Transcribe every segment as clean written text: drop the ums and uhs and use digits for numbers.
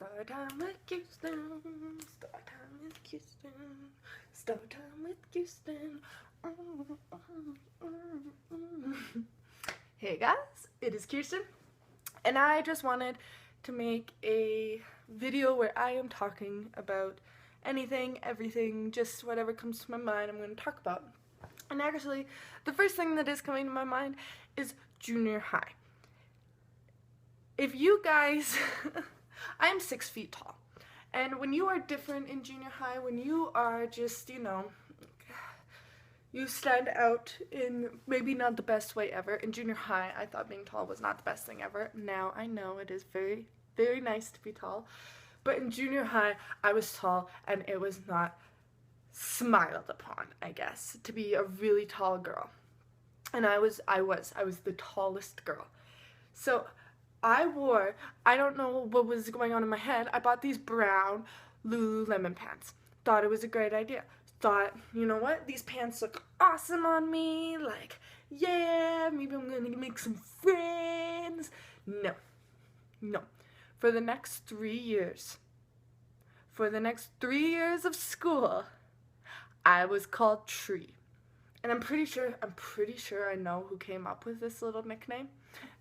Story time with Kirsten. Story time with Kirsten. Story time with Kirsten. Hey guys, it is Kirsten, and I just wanted to make a video where I am talking about anything, everything, just whatever comes to my mind I'm going to talk about. And actually, the first thing that is coming to my mind is junior high. If you guys, I am 6 feet tall, and when you are different in junior high, when you are just, you stand out in maybe not the best way ever. In junior high, I thought being tall was not the best thing ever. Now I know it is very, very nice to be tall, but in junior high, I was tall, and it was not smiled upon, I guess, to be a really tall girl. And I was the tallest girl. So I don't know what was going on in my head. I bought these brown Lululemon pants. Thought it was a great idea. Thought, you know what? These pants look awesome on me. Like, yeah, maybe I'm going to make some friends. No. For the next 3 years of school, I was called Tree. And I'm pretty sure I know who came up with this little nickname.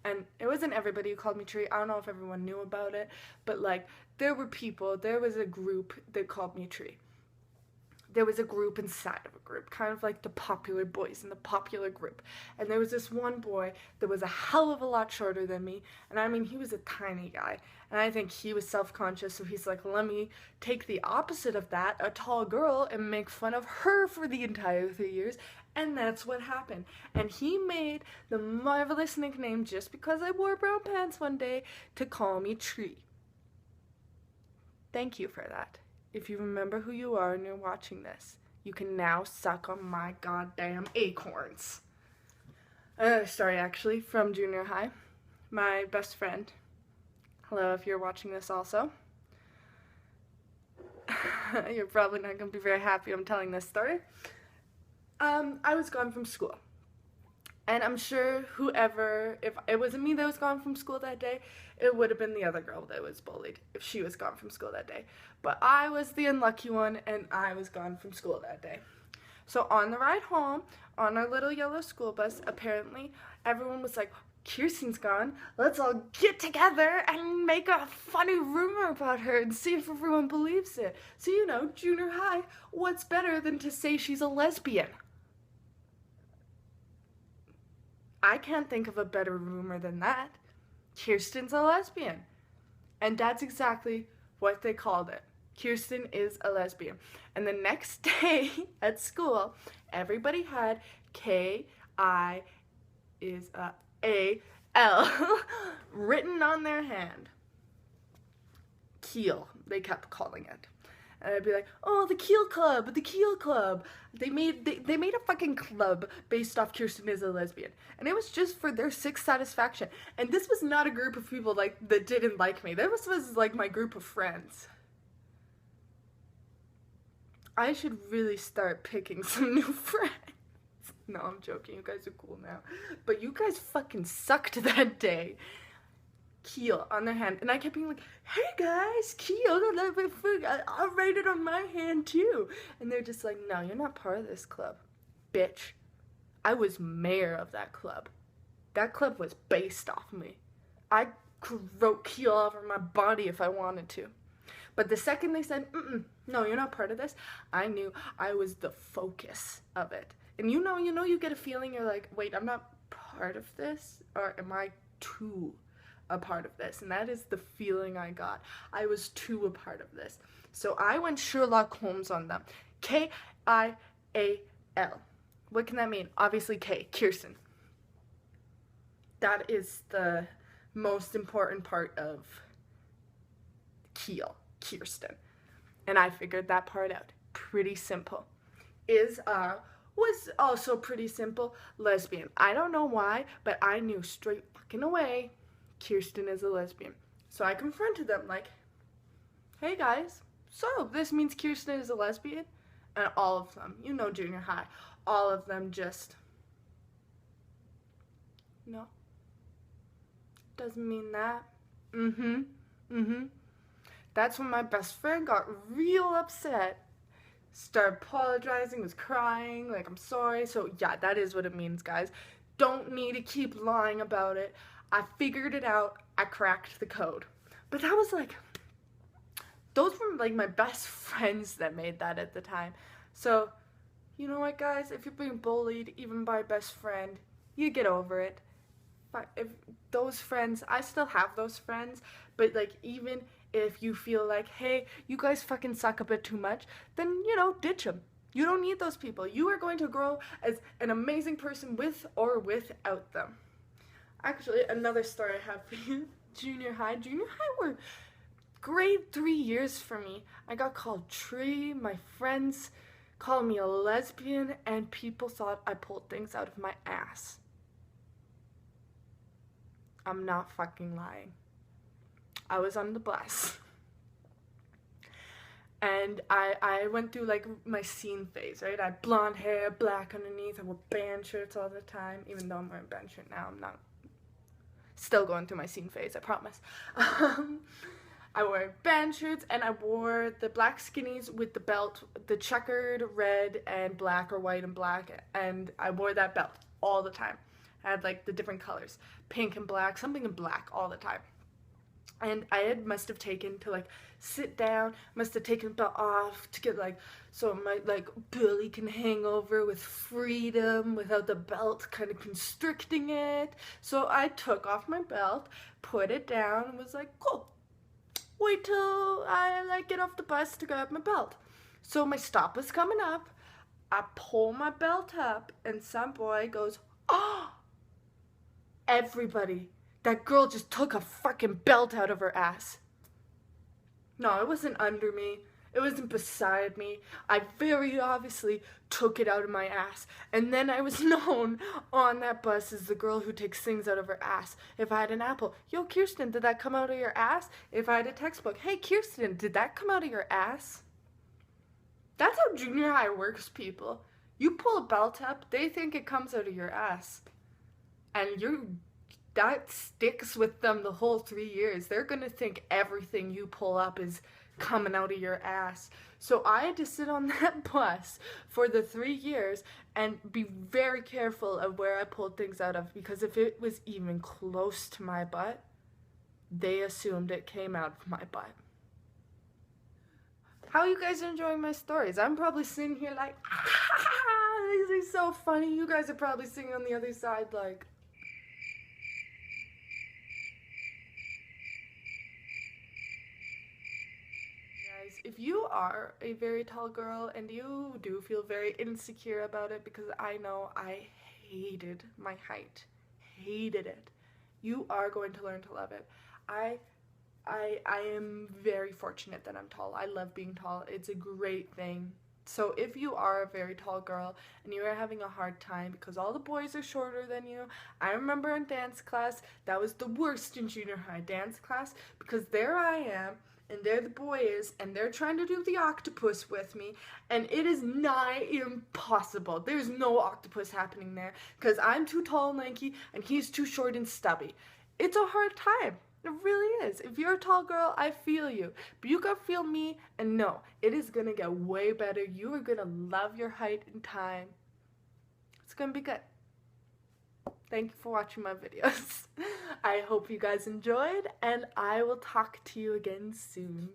And it wasn't everybody who called me Tree. I don't know if everyone knew about it, but like there was a group that called me Tree. There was a group inside of a group, kind of like the popular boys in the popular group. And there was this one boy that was a hell of a lot shorter than me. And I mean, he was a tiny guy. And I think he was self-conscious, so he's like, let me take the opposite of that, a tall girl, and make fun of her for the entire 3 years. And that's what happened. And he made the marvelous nickname, just because I wore brown pants one day, to call me Tree. Thank you for that. If you remember who you are and you're watching this, you can now suck on my goddamn acorns. Another story, actually, from junior high. My best friend. Hello, if you're watching this also. You're probably not going to be very happy I'm telling this story. I was gone from school. And I'm sure if it wasn't me that was gone from school that day, it would have been the other girl that was bullied if she was gone from school that day. But I was the unlucky one, and I was gone from school that day. So on the ride home, on our little yellow school bus, apparently everyone was like, Kirsten's gone, let's all get together and make a funny rumor about her and see if everyone believes it. So, junior high, what's better than to say she's a lesbian? I can't think of a better rumor than that. Kirsten's a lesbian. And that's exactly what they called it. Kirsten is a lesbian. And the next day at school, everybody had K-I-A-L written on their hand. Keel, they kept calling it. And I'd be like, oh, the Keel Club, the Keel Club. They made a fucking club based off Kirsten is a lesbian. And it was just for their sick satisfaction. And this was not a group of people that didn't like me. This was like my group of friends. I should really start picking some new friends. No, I'm joking. You guys are cool now. But you guys fucking sucked that day. Keel on their hand, and I kept being like, hey guys, Keel, I'll write it on my hand too. And they're just like, no, you're not part of this club, bitch. I was mayor of that club. That club was based off me. I could wrote Keel all over my body if I wanted to. But the second they said, no, you're not part of this, I knew I was the focus of it. And you get a feeling, you're like, wait, I'm not part of this, or am I too a part of this? And that is the feeling I got. I was too a part of this. So I went Sherlock Holmes on them. K-I-A-L. What can that mean? Obviously K, Kirsten. That is the most important part of Keel, Kirsten. And I figured that part out. Pretty simple. Was also pretty simple. Lesbian. I don't know why, but I knew straight fucking away Kirsten is a lesbian. So I confronted them like, hey guys, so this means Kirsten is a lesbian? And all of them, junior high, all of them just, no, doesn't mean that. That's when my best friend got real upset, started apologizing, was crying, like, I'm sorry. So yeah, that is what it means, guys. Don't need to keep lying about it. I figured it out. I cracked the code. But that was like, those were like my best friends that made that at the time. So, you know what, guys? If you're being bullied, even by a best friend, you get over it. But if those friends, I still have those friends, but like, even if you feel like, hey, you guys fucking suck a bit too much, then, you know, ditch them. You don't need those people. You are going to grow as an amazing person with or without them. Actually, another story I have for you. Junior high were grade 3 years for me. I got called tree, my friends called me a lesbian, and people thought I pulled things out of my ass. I'm not fucking lying. I was on the bus. And I went through like my scene phase, right? I had blonde hair, black underneath. I wore band shirts all the time. Even though I'm wearing band shirt now, I'm not. Still going through my scene phase, I promise. I wore band shirts, and I wore the black skinnies with the belt, the checkered red and black, or white and black, and I wore that belt all the time. I had like the different colors, pink and black, something in black all the time. And I must have taken to like sit down, must have taken the belt off to get like, so my like belly can hang over with freedom without the belt kind of constricting it. So I took off my belt, put it down, and was like, cool. Wait till I like get off the bus to grab my belt. So my stop was coming up. I pull my belt up, and some boy goes, oh, everybody, that girl just took a fucking belt out of her ass. No, it wasn't under me. It wasn't beside me. I very obviously took it out of my ass. And then I was known on that bus as the girl who takes things out of her ass. If I had an apple, yo, Kirsten, did that come out of your ass? If I had a textbook, hey, Kirsten, did that come out of your ass? That's how junior high works, people. You pull a belt up, they think it comes out of your ass. And that sticks with them the whole 3 years. They're gonna think everything you pull up is coming out of your ass. So I had to sit on that bus for the 3 years and be very careful of where I pulled things out of, because if it was even close to my butt, they assumed it came out of my butt. How are you guys enjoying my stories? I'm probably sitting here like, ah, this is so funny. You guys are probably sitting on the other side like, if you are a very tall girl and you do feel very insecure about it, because I know I hated my height, hated it, you are going to learn to love it. I am very fortunate that I'm tall. I love being tall. It's a great thing. So if you are a very tall girl and you are having a hard time because all the boys are shorter than you, I remember in dance class, that was the worst in junior high dance class, because there I am, and there the boy is, and they're trying to do the octopus with me, and it is nigh impossible. There's no octopus happening there, because I'm too tall and lanky, and he's too short and stubby. It's a hard time. It really is. If you're a tall girl, I feel you. But you gotta feel me, and no, it is gonna get way better. You are gonna love your height in time. It's gonna be good. Thank you for watching my videos. I hope you guys enjoyed, and I will talk to you again soon.